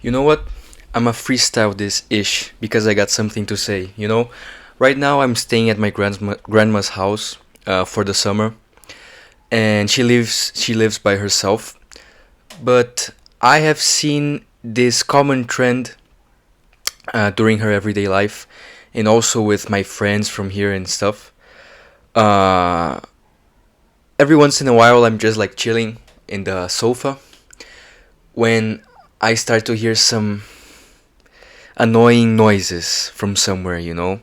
You know what? I'm a freestyle this ish because I got something to say. Right now I'm staying at my grandma's house for the summer, and she lives by herself. But I have seen this common trend during her everyday life, and also with my friends from here and stuff. Uh, every once in a while, I'm just like chilling in the sofa when I start to hear some annoying noises from somewhere, and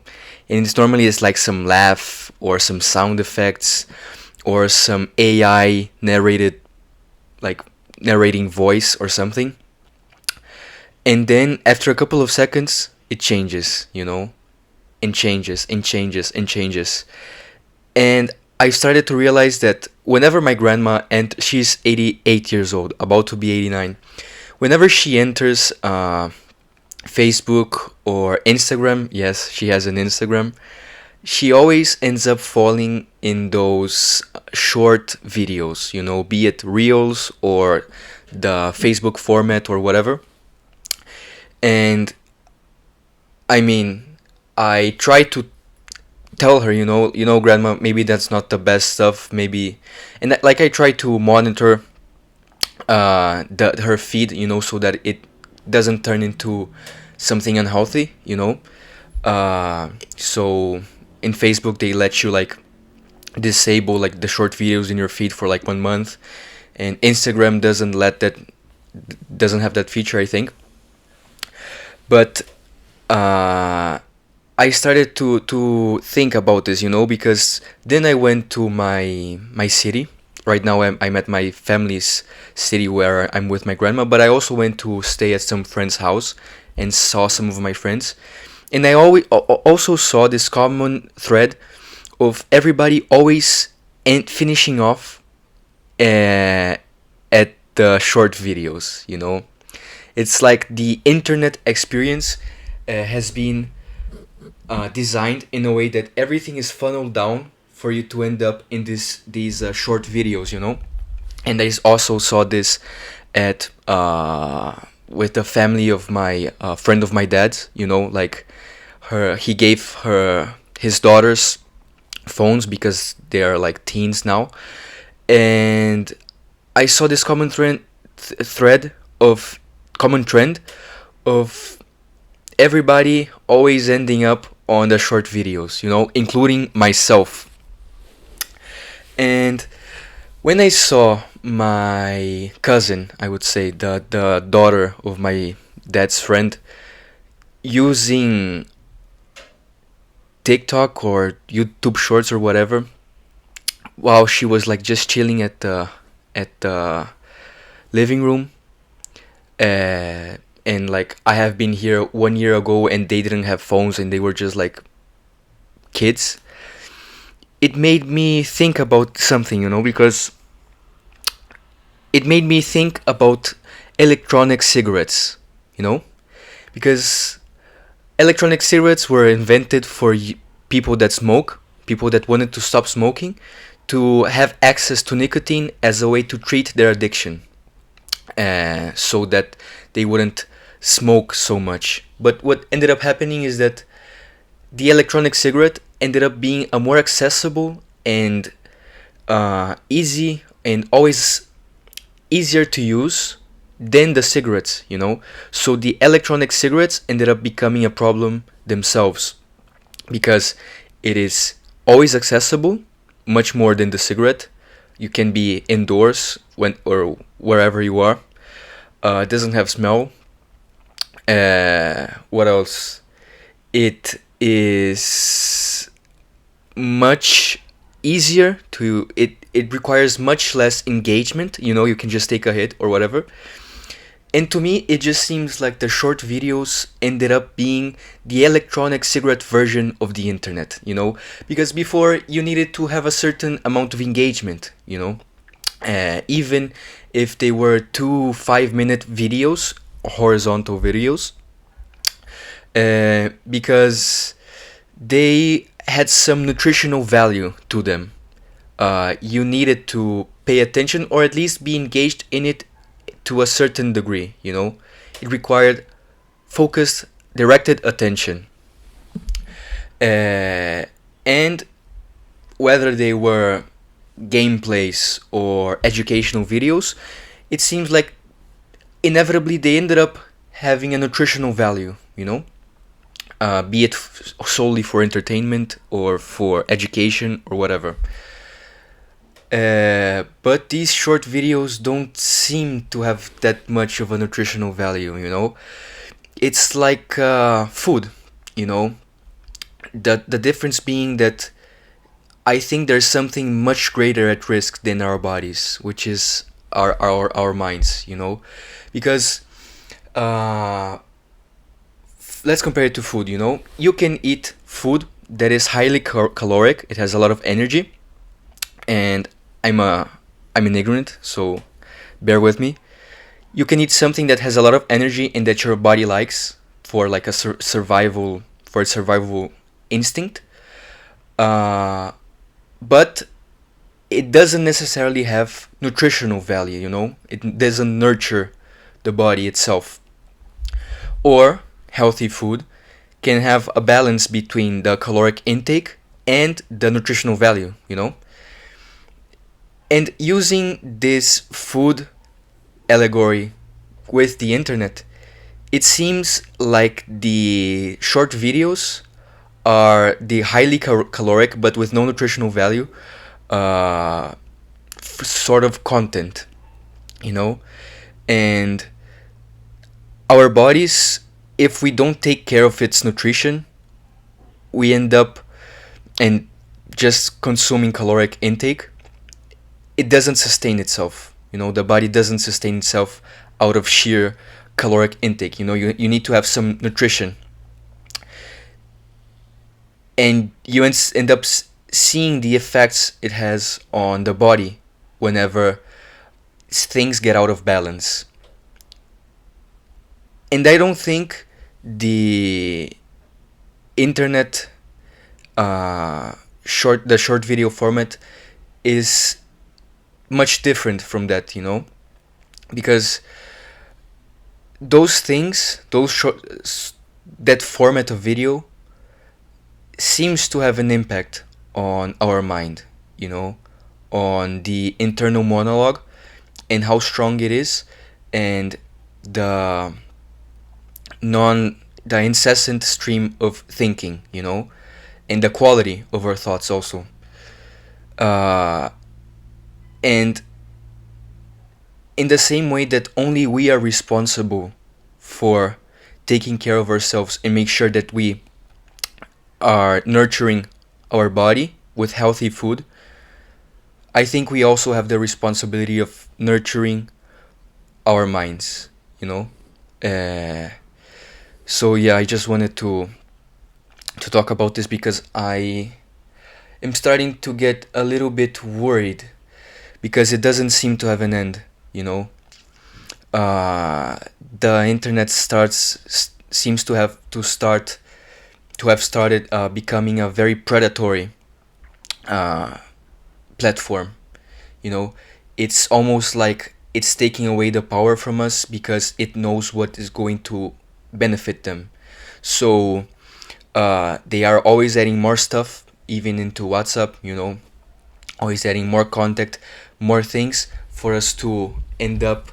it's like some laugh or some sound effects or some AI like narrating voice or something. And then after a couple of seconds, it changes, and changes and changes and changes. And I started to realize that whenever my grandma, and she's 88 years old, about to be 89, whenever she enters Facebook or Instagram, yes, she has an Instagram, she always ends up falling in those short videos, be it reels or the Facebook format or whatever. And I mean, I try to tell her, grandma, maybe that's not the best stuff, maybe, and like I try to monitor her feed, so that it doesn't turn into something unhealthy, so in Facebook they let you like disable like the short videos in your feed for like 1 month, and Instagram doesn't have that feature, I think. But I started to think about this, because then I went to my city. Right now I'm at my family's city where I'm with my grandma, but I also went to stay at some friend's house and saw some of my friends. And I also saw this common thread of everybody always finishing off at the short videos, It's like the internet experience has been designed in a way that everything is funneled down for you to end up in these short videos, And I also saw this at with the family of my friend of my dad's, like he gave his daughters phones because they are like teens now, and I saw this thread of common trend of everybody always ending up on the short videos, including myself. And when I saw my cousin, I would say the daughter of my dad's friend, using TikTok or YouTube Shorts or whatever, while she was like just chilling at the living room, and like I have been here 1 year ago and they didn't have phones and they were just like kids. It made me think about something, because it made me think about electronic cigarettes, because electronic cigarettes were invented for people that smoke, people that wanted to stop smoking, to have access to nicotine as a way to treat their addiction, so that they wouldn't smoke so much. But what ended up happening is that the electronic cigarette ended up being a more accessible and easy and always easier to use than the cigarettes, So the electronic cigarettes ended up becoming a problem themselves because it is always accessible, much more than the cigarette. You can be indoors or wherever you are. It doesn't have smell. What else? It is much easier to it requires much less engagement, you can just take a hit or whatever. And to me it just seems like the short videos ended up being the electronic cigarette version of the internet, because before you needed to have a certain amount of engagement, even if they were 2 5-minute videos, horizontal videos, because they had some nutritional value to them. You needed to pay attention or at least be engaged in it to a certain degree, you know. It required focused, directed attention. And whether they were gameplays or educational videos, it seems like inevitably they ended up having a nutritional value, you know, be it solely for entertainment or for education or whatever. But these short videos don't seem to have that much of a nutritional value, you know. It's like food, you know. The difference being that I think there's something much greater at risk than our bodies, which is our minds, you know, because uh, let's compare it to food. You know, you can eat food that is highly caloric. It has a lot of energy, and I'm an ignorant, so bear with me. You can eat something that has a lot of energy and that your body likes for like a survival for its survival instinct. But it doesn't necessarily have nutritional value, you know? It doesn't nurture the body itself. Or healthy food can have a balance between the caloric intake and the nutritional value, you know? And using this food allegory with the internet, it seems like the short videos are the highly caloric but with no nutritional value uh, sort of content, you know. And our bodies, if we don't take care of its nutrition, we end up and just consuming caloric intake. It doesn't sustain itself, you know. The body doesn't sustain itself out of sheer caloric intake, you know. You need to have some nutrition, and you end up seeing the effects it has on the body whenever things get out of balance. And I don't think the internet the short video format is much different from that, you know, because those things, those short, that format of video seems to have an impact on our mind, you know, on the internal monologue and how strong it is, and the the incessant stream of thinking, you know, and the quality of our thoughts also. Uh, and in the same way that only we are responsible for taking care of ourselves and make sure that we are nurturing our body with healthy food, I think we also have the responsibility of nurturing our minds, you know. So yeah, I just wanted to talk about this because I am starting to get a little bit worried because it doesn't seem to have an end, you know. The internet seems to have started becoming a very predatory platform, you know. It's almost like it's taking away the power from us because it knows what is going to benefit them. So they are always adding more stuff, even into WhatsApp, you know, always adding more contact, more things for us to end up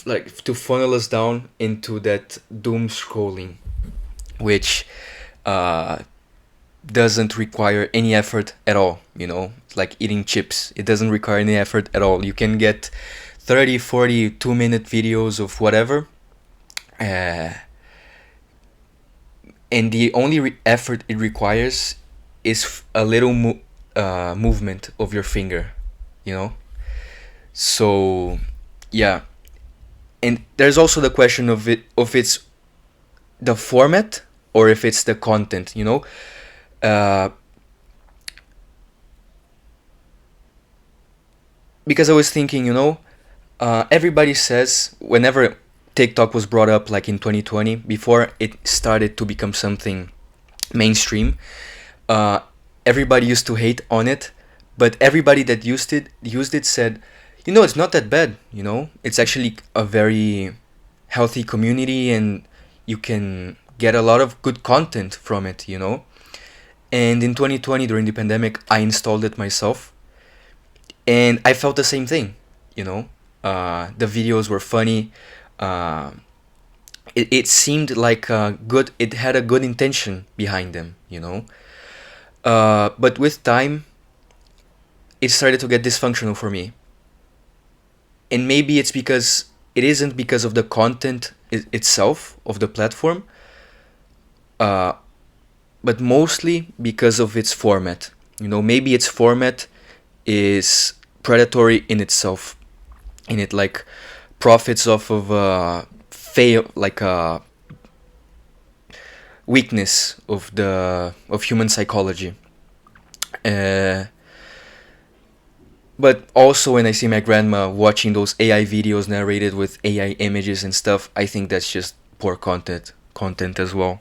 like to funnel us down into that doom scrolling, which doesn't require any effort at all, you know. It's like eating chips. It doesn't require any effort at all. You can get 30, 40, 2-minute videos of whatever, and the only effort it requires is a little movement of your finger, you know. So yeah, and there's also the question of it's the format or if it's the content, you know. Because I was thinking, you know, everybody says whenever TikTok was brought up, like in 2020, before it started to become something mainstream, everybody used to hate on it, but everybody that used it said, It's not that bad. It's actually a very healthy community, and you can get a lot of good content from it. And in 2020, during the pandemic, I installed it myself, and I felt the same thing. You know, the videos were funny. Uh, it seemed like good. It had a good intention behind them. But with time, it started to get dysfunctional for me, and maybe it's because it isn't because of the content itself of the platform, uh, but mostly because of its format. Maybe its format is predatory in itself, and it like profits off of fail like a weakness of human psychology. Uh, but also when I see my grandma watching those AI videos narrated with AI images and stuff, I think that's just poor content as well.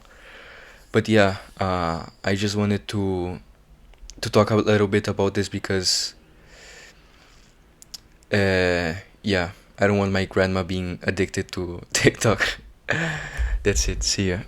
But yeah, I just wanted to talk a little bit about this because uh, yeah, I don't want my grandma being addicted to TikTok. That's it. See ya.